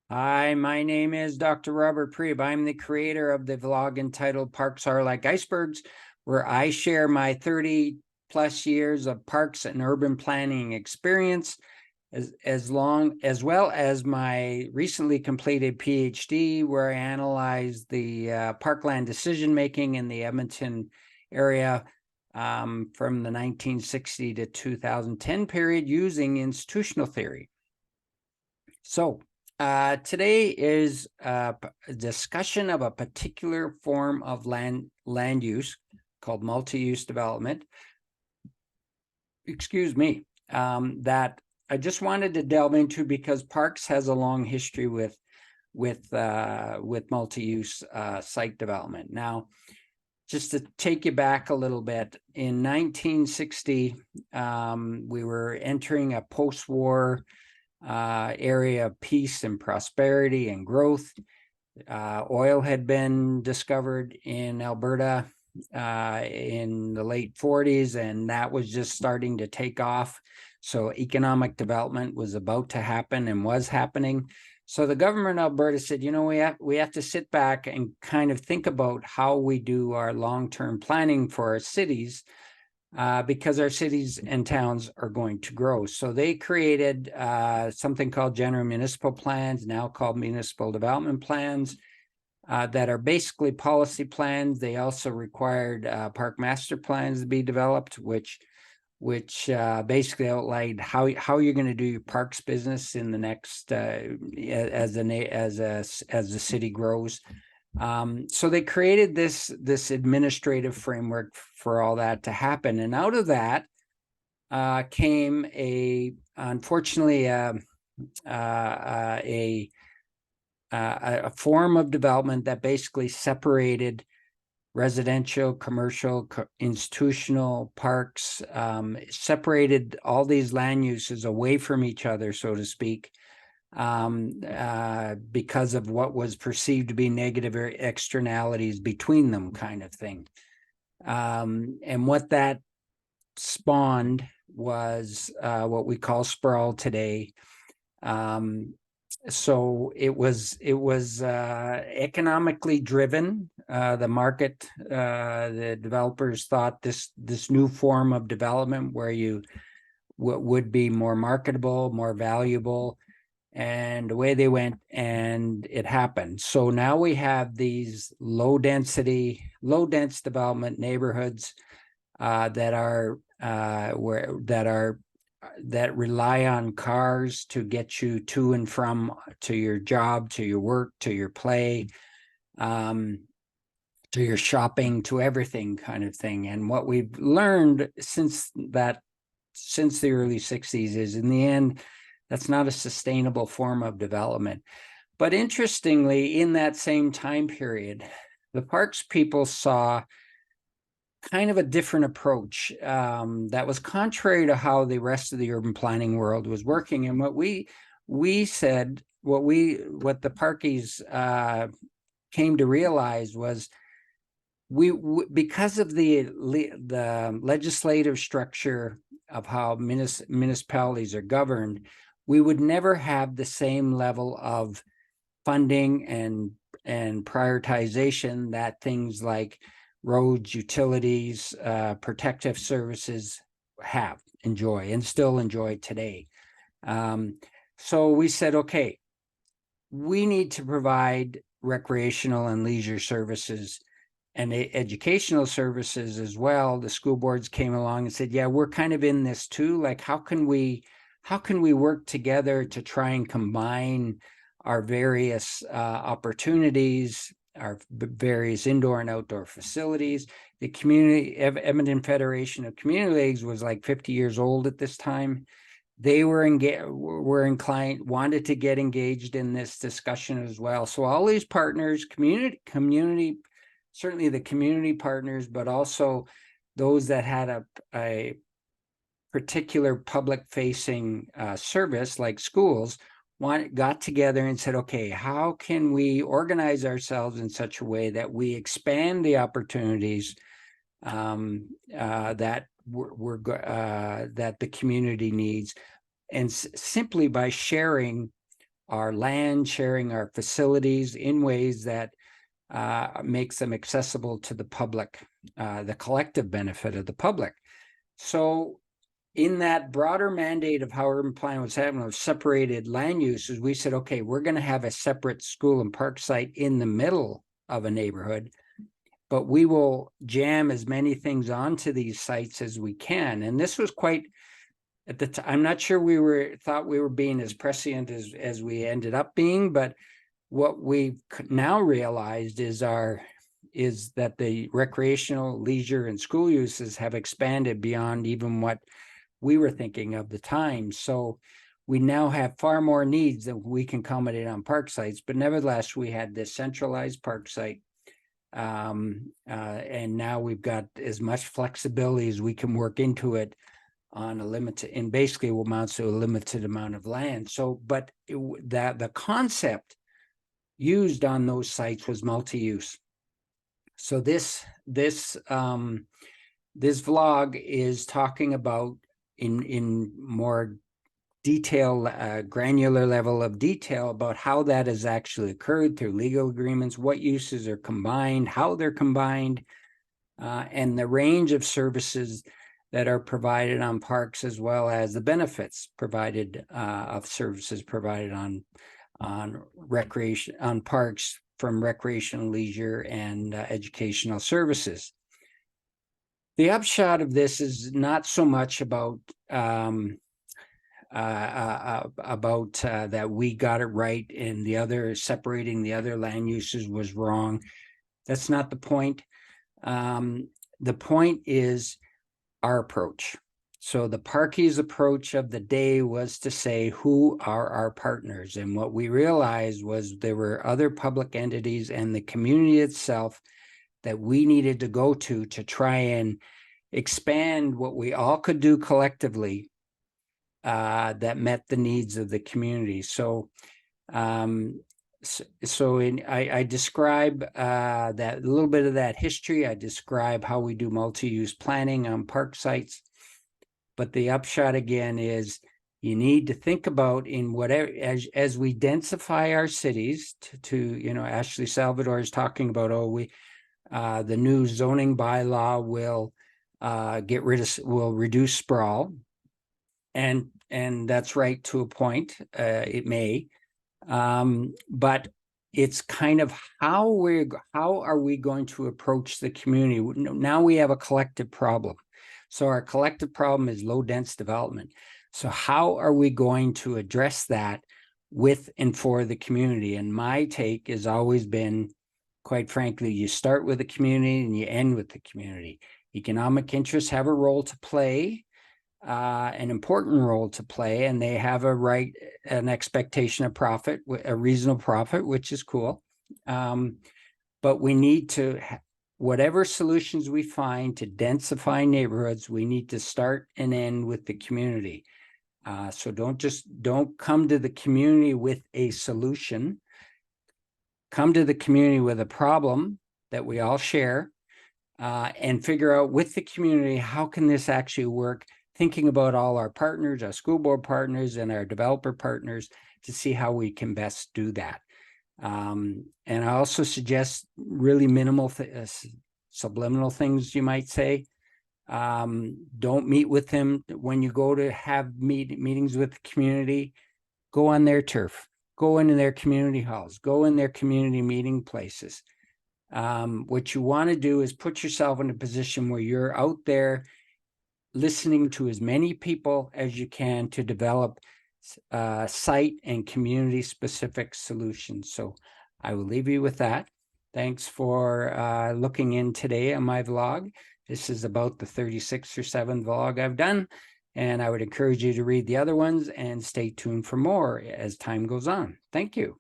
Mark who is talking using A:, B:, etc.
A: Hi, my name is Dr. Robert Priebe. I'm the creator of the vlog entitled Parks Are Like Icebergs, where I share my 30 plus years of parks and urban planning experience, as well as my recently completed PhD, where I analyzed the parkland decision making in the Edmonton area from the 1960 to 2010 period using institutional theory. So today is a discussion of a particular form of land use called multi-use development. Excuse me, that I just wanted to delve into because Parks has a long history with multi-use site development. Now, just to take you back a little bit, in 1960, we were entering a post-war area of peace and prosperity and growth. Oil had been discovered in Alberta in the late 40s, and that was just starting to take off. So economic development was about to happen and was happening. So the government of Alberta said, you know, we have to sit back and kind of think about how we do our long-term planning for our cities, because our cities and towns are going to grow. So they created something called general municipal plans, now called municipal development plans, that are basically policy plans. They also required park master plans to be developed, which basically outlined how you're going to do your parks business in the next as the city grows. So they created this administrative framework for all that to happen, and out of that came unfortunately a form of development that basically separated residential, commercial, institutional parks, separated all these land uses away from each other, so to speak, because of what was perceived to be negative externalities between them, kind of thing. And what that spawned was what we call sprawl today. So it was economically driven. The market, the developers thought this new form of development where you would be more marketable, more valuable, and away they went, and it happened. So now we have these low dense development neighborhoods that rely on cars to get you to and from to your job, to your work, to your play, to your shopping, to everything, kind of thing. And what we've learned since the early 60s is, in the end, that's not a sustainable form of development. But interestingly, in that same time period, the parks people saw kind of a different approach that was contrary to how the rest of the urban planning world was working. And what we said, what the parkies came to realize was, because of the legislative structure of how municipalities are governed, we would never have the same level of funding and prioritization that things like roads, utilities, protective services enjoy and still enjoy today. So we said, okay, we need to provide recreational and leisure services and educational services as well. The school boards came along and said, yeah, we're kind of in this too. Like, how can we work together to try and combine our various opportunities, our various indoor and outdoor facilities? The Edmonton Federation of Community Leagues was like 50 years old at this time. They were inclined, wanted to get engaged in this discussion as well. So all these partners, community, certainly the community partners, but also those that had a particular public-facing service like schools, got together and said, okay, how can we organize ourselves in such a way that we expand the opportunities that that the community needs, and simply by sharing our land, sharing our facilities in ways that makes them accessible to the public, the collective benefit of the public. So in that broader mandate of how urban planning was happening, of separated land uses, we said, okay, we're going to have a separate school and park site in the middle of a neighborhood, but we will jam as many things onto these sites as we can. And this was quite, at the time, I'm not sure thought we were being as prescient as we ended up being, but what we've now realized is that the recreational, leisure, and school uses have expanded beyond even what we were thinking of the time. So we now have far more needs than we can accommodate on park sites, but nevertheless, we had this centralized park site. And now we've got as much flexibility as we can work into it on a limited, and basically amounts to a limited amount of land. So, but the concept used on those sites was multi-use. So this vlog is talking about in more detail, granular level of detail about how that has actually occurred through legal agreements, what uses are combined, how they're combined, and the range of services that are provided on parks, as well as the benefits provided of services provided on recreation, on parks, from recreational, leisure, and educational services. The upshot of this is not so much about that we got it right and the other, separating the other land uses was wrong. That's not the point. The point is our approach. So the parkies approach of the day was to say, who are our partners? And what we realized was there were other public entities and the community itself that we needed to go to try and expand what we all could do collectively that met the needs of the community. So I describe that, a little bit of that history. I describe how we do multi-use planning on park sites. But the upshot again is you need to think about, in whatever, as we densify our cities to you know, Ashley Salvador is talking about, the new zoning bylaw will will reduce sprawl. And that's right to a point, it may, but it's kind of how are we going to approach the community? Now we have a collective problem. So our collective problem is low dense development. So how are we going to address that with and for the community? And my take has always been, quite frankly, you start with the community and you end with the community. Economic interests have a role to play, an important role to play, and they have a right, an expectation of profit, a reasonable profit, which is cool. But we need to, whatever solutions we find to densify neighborhoods, we need to start and end with the community. So don't come to the community with a solution. Come to the community with a problem that we all share, and figure out with the community, how can this actually work? Thinking about all our partners, our school board partners and our developer partners, to see how we can best do that. And I also suggest really minimal, subliminal things, you might say. Don't meet with them when you go to have meetings with the community. Go on their turf, go into their community halls, go in their community meeting places. What you want to do is put yourself in a position where you're out there listening to as many people as you can to develop site and community specific solutions. So I will leave you with that. Thanks for looking in today on my vlog. This is about the 36th or 7th vlog I've done, and I would encourage you to read the other ones and stay tuned for more as time goes on. Thank you.